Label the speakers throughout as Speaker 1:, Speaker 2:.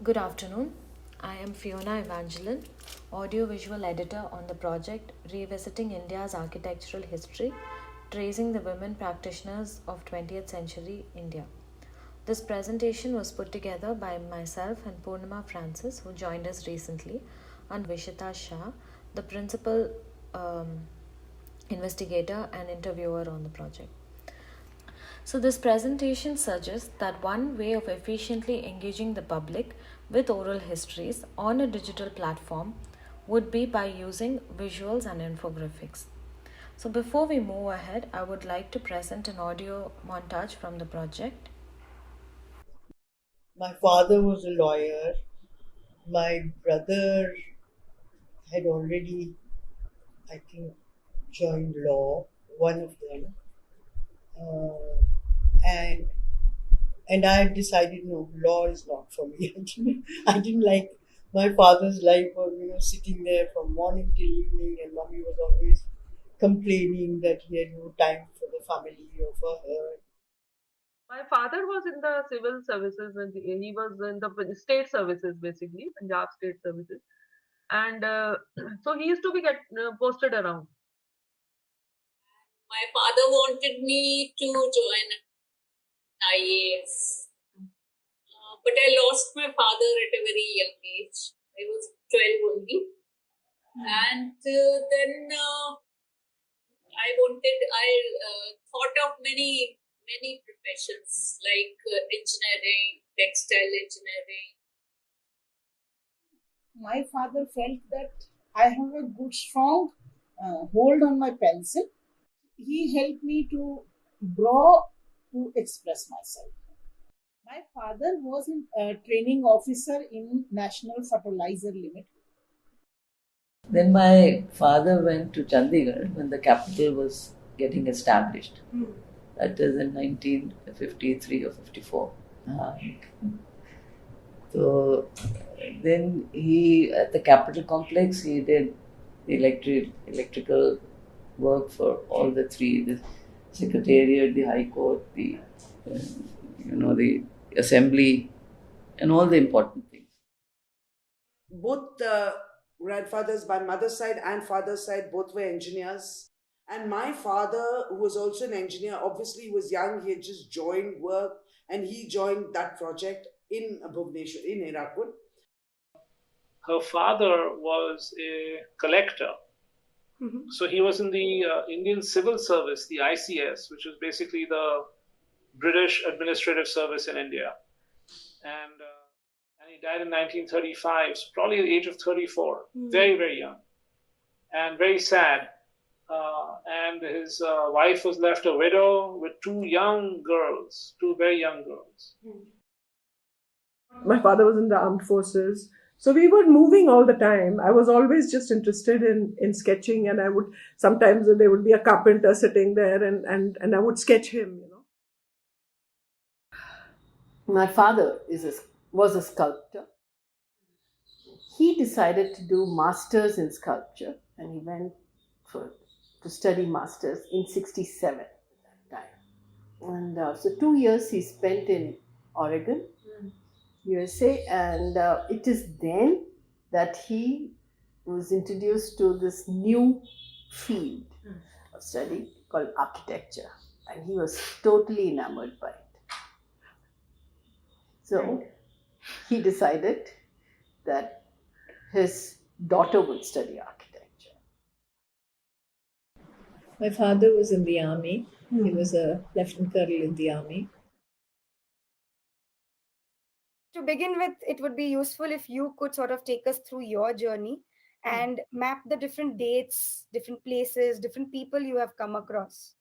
Speaker 1: Good afternoon. I am Fiona Evangeline, audiovisual editor on the project Revisiting India's Architectural History, Tracing the Women Practitioners of 20th Century India. This presentation was put together by myself and Purnima Francis, who joined us recently, and Vishita Shah, the principal investigator and interviewer on the project. So, this presentation suggests that one way of efficiently engaging the public with oral histories on a digital platform would be by using visuals and infographics. So, before we move ahead, I would like to present an audio montage from the project.
Speaker 2: My father was a lawyer. My brother had already, I think, joined law, one of them. And I had decided, no, law is not for me. I didn't like my father's life of, sitting there from morning till evening, and mommy was always complaining that he had no time for the family or for her.
Speaker 3: My father was in the civil services and he was in the state services, basically Punjab state services, and so he used to be posted around.
Speaker 4: My father wanted me to join IAS, but I lost my father at a very young age. I was 12 only, and then I thought of many professions like engineering, textile engineering.
Speaker 5: My father felt that I have a good, strong hold on my pencil. He helped me to draw, to express myself. My father was a training officer in National Fertilizer Limited.
Speaker 6: Then my father went to Chandigarh when the capital was getting established. That is in 1953 or 54. So then he, at the capital complex, he did electrical work for all the three: the Secretariat, the High Court, the Assembly, and all the important things.
Speaker 7: Both the grandfathers, by mother's side and father's side, both were engineers. And my father, who was also an engineer, obviously was young. He had just joined work, and he joined that project in Bhubaneswar, in Hirakud.
Speaker 8: Her father was a collector. So he was in the Indian Civil Service, the ICS, which was basically the British administrative service in India. And he died in 1935, so probably at the age of 34, very, very young, and very sad. And his wife was left a widow with two very young girls.
Speaker 9: My father was in the armed forces. So we were moving all the time. I was always just interested in sketching, and sometimes there would be a carpenter sitting there and I would sketch him,
Speaker 10: My father was a sculptor. He decided to do masters in sculpture, and he went to study masters in 1967 that time. And so 2 years he spent in Oregon, USA, and it is then that he was introduced to this new field of study called architecture, and he was totally enamored by it. So he decided that his daughter would study architecture.
Speaker 11: My father was in the army. He was a lieutenant colonel in the army.
Speaker 12: To begin with, it would be useful if you could sort of take us through your journey and map the different dates, different places, different people you have come across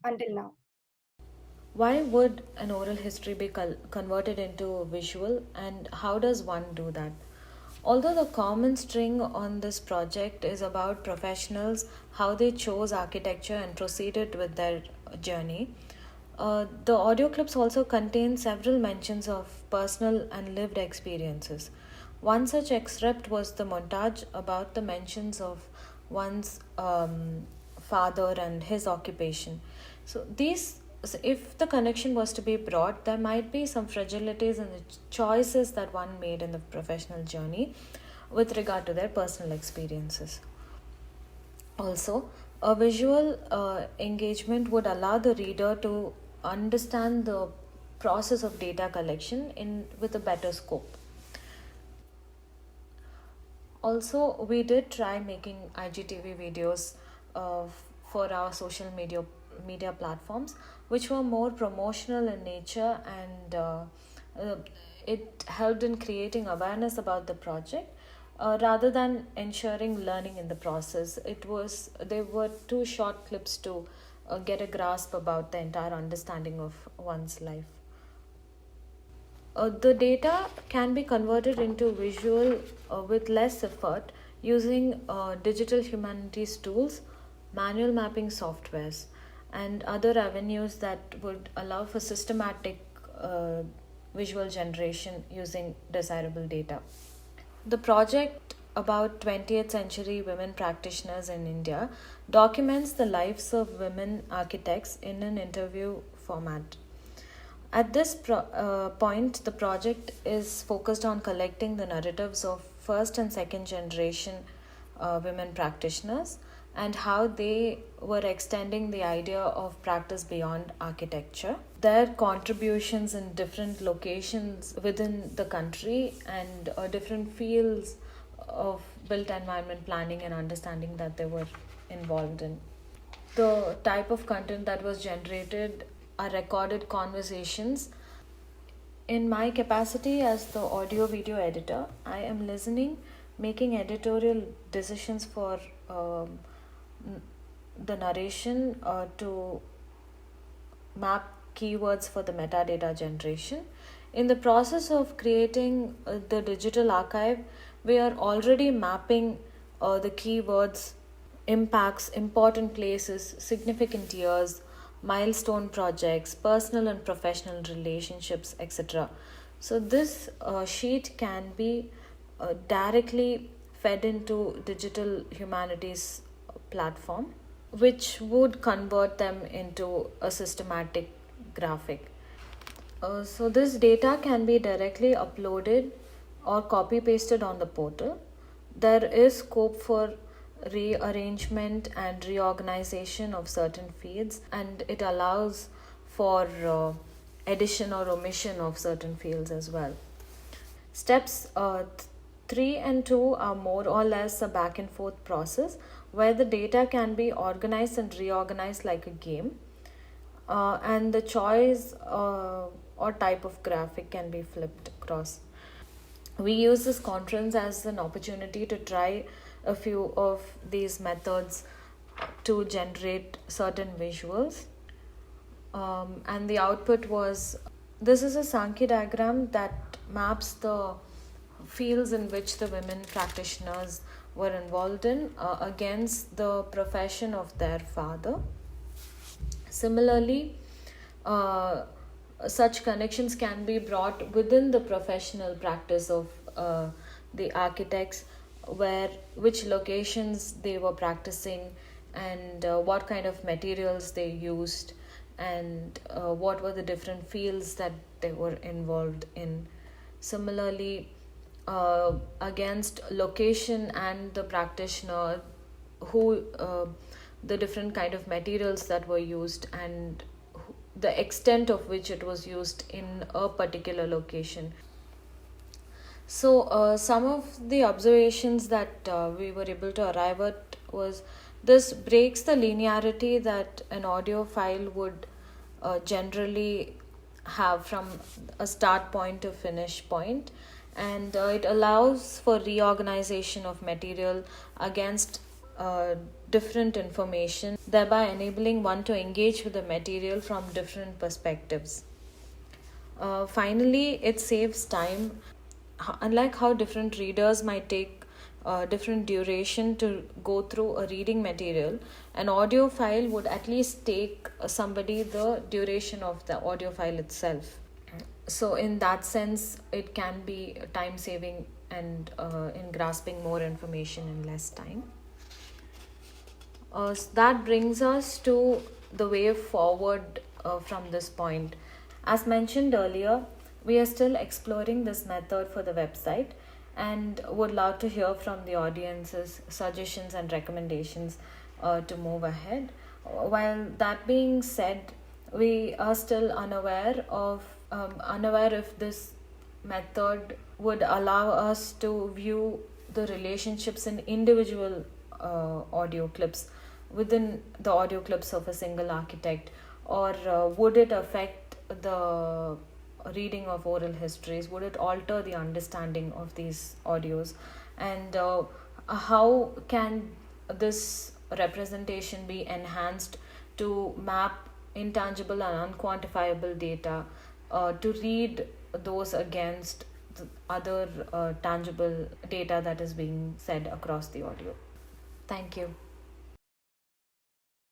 Speaker 12: until now.
Speaker 1: Why would an oral history be converted into a visual, and how does one do that? Although the common string on this project is about professionals, how they chose architecture and proceeded with their journey, the audio clips also contain several mentions of personal and lived experiences. One such excerpt was the montage about the mentions of one's father and his occupation. So these So if the connection was to be brought, there might be some fragilities in the choices that one made in the professional journey with regard to their personal experiences. Also, a visual engagement would allow the reader to understand the process of data collection with a better scope. Also, we did try making IGTV videos for our social media platforms, which were more promotional in nature, and it helped in creating awareness about the project rather than ensuring learning in the process. They were too short clips to get a grasp about the entire understanding of one's life. The data can be converted into visual with less effort using digital humanities tools, manual mapping softwares, and other avenues that would allow for systematic visual generation using desirable data. The project about 20th century women practitioners in India documents the lives of women architects in an interview format. At this point, the project is focused on collecting the narratives of first and second generation women practitioners and how they were extending the idea of practice beyond architecture. Their contributions in different locations within the country and different fields of built environment planning and understanding that they were involved in. The type of content that was generated are recorded conversations. In my capacity as the audio video editor, I am listening, making editorial decisions for the narration to map keywords for the metadata generation. In the process of creating the digital archive, we are already mapping the keywords, impacts, important places, significant years, milestone projects, personal and professional relationships, etc. So this sheet can be directly fed into digital humanities platform, which would convert them into a systematic graphic. So this data can be directly uploaded or copy pasted on the portal. There is scope for rearrangement and reorganization of certain fields, and it allows for addition or omission of certain fields as well. Steps 3 and 2 are more or less a back and forth process where the data can be organized and reorganized like a game, and the choice or type of graphic can be flipped across. We use this conference as an opportunity to try a few of these methods to generate certain visuals. And the output was, this is a Sankey diagram that maps the fields in which the women practitioners were involved in against the profession of their father. Similarly, such connections can be brought within the professional practice of the architects, which locations they were practicing, and what kind of materials they used, and what were the different fields that they were involved in. Similarly, against location and the practitioner, who the different kind of materials that were used and the extent of which it was used in a particular location. So some of the observations that we were able to arrive at was, this breaks the linearity that an audio file would generally have from a start point to finish point, and it allows for reorganization of material against different information, thereby enabling one to engage with the material from different perspectives. Finally, it saves time. Unlike how different readers might take different duration to go through a reading material, an audio file would at least take somebody the duration of the audio file itself. So in that sense, it can be time saving and in grasping more information in less time. So that brings us to the way forward from this point. As mentioned earlier, we are still exploring this method for the website and would love to hear from the audience's suggestions and recommendations to move ahead. While that being said, we are still unaware if this method would allow us to view the relationships in individual audio clips within the audio clips of a single architect, or would it affect the reading of oral histories? Would it alter the understanding of these audios? And how can this representation be enhanced to map intangible and unquantifiable data to read those against the other tangible data that is being said across the audio? Thank you.